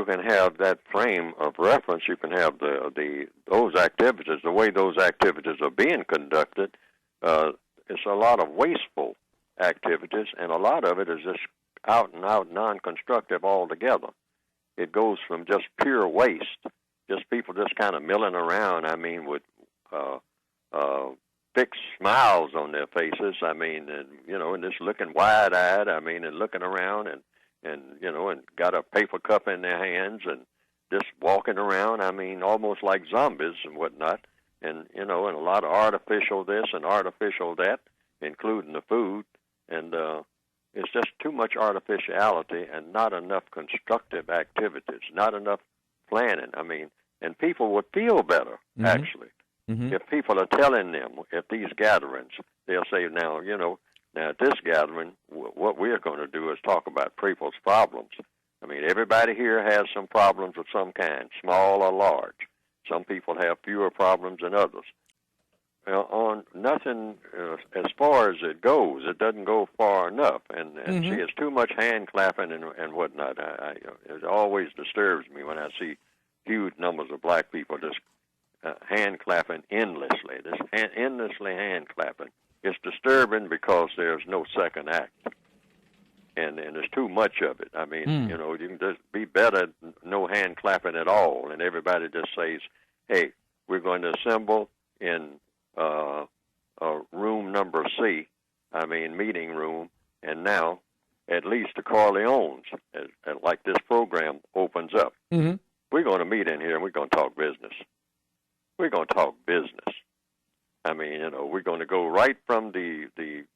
can have that frame of reference. You can have those activities, the way those activities are being conducted. It's a lot of wasteful activities, and a lot of it is just out and out non-constructive altogether. It goes from just pure waste, just people just kind of milling around. I mean, with fixed smiles on their faces. I mean, and just looking wide-eyed. I mean, and looking around and got a paper cup in their hands and just walking around. I mean, almost like zombies and whatnot. And and a lot of artificial this and artificial that, including the food. And it's just too much artificiality and not enough constructive activities, not enough planning. I mean, and people would feel better, actually, if people are telling them, at these gatherings, they'll say, now at this gathering, what we're going to do is talk about people's problems. I mean, everybody here has some problems of some kind, small or large. Some people have fewer problems than others. On nothing, as far as it goes, it doesn't go far enough. And see, it's too much hand clapping and whatnot. It always disturbs me when I see huge numbers of black people just hand clapping endlessly, endlessly hand clapping. It's disturbing because there's no second act, and there's too much of it. I mean, you can just be better, no hand clapping at all, and everybody just says, "Hey, we're going to assemble in room number C, meeting room, and now at least the Corleones, like this program opens up, we're going to meet in here and we're going to talk business. We're going to talk business. I mean, we're going to go right from the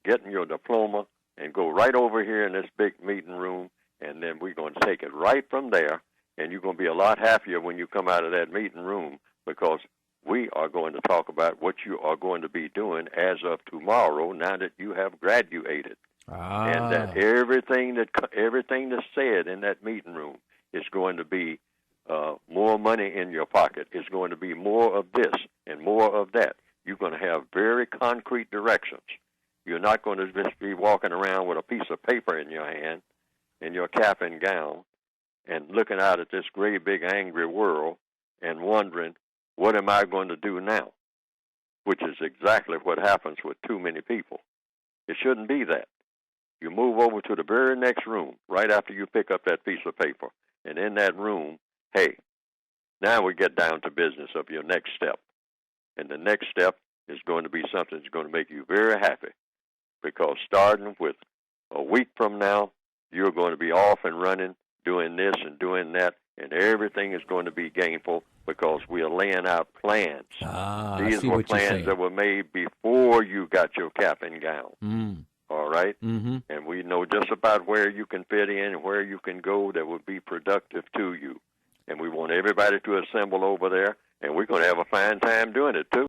getting your diploma and go right over here in this big meeting room, and then we're going to take it right from there, and you're going to be a lot happier when you come out of that meeting room because we are going to talk about what you are going to be doing as of tomorrow now that you have graduated. And that everything that's said in that meeting room is going to be more money in your pocket. It's going to be more of this and more of that. You're going to have very concrete directions. You're not going to just be walking around with a piece of paper in your hand and your cap and gown and looking out at this great big angry world and wondering, what am I going to do now? Which is exactly what happens with too many people. It shouldn't be that. You move over to the very next room right after you pick up that piece of paper. And in that room, hey, now we get down to business of your next step. And the next step is going to be something that's going to make you very happy. Because starting with a week from now, you're going to be off and running, doing this and doing that, and everything is going to be gainful because we are laying out plans. These were plans that were made before you got your cap and gown. All right? And we know just about where you can fit in and where you can go that would be productive to you. And we want everybody to assemble over there, and we're going to have a fine time doing it, too.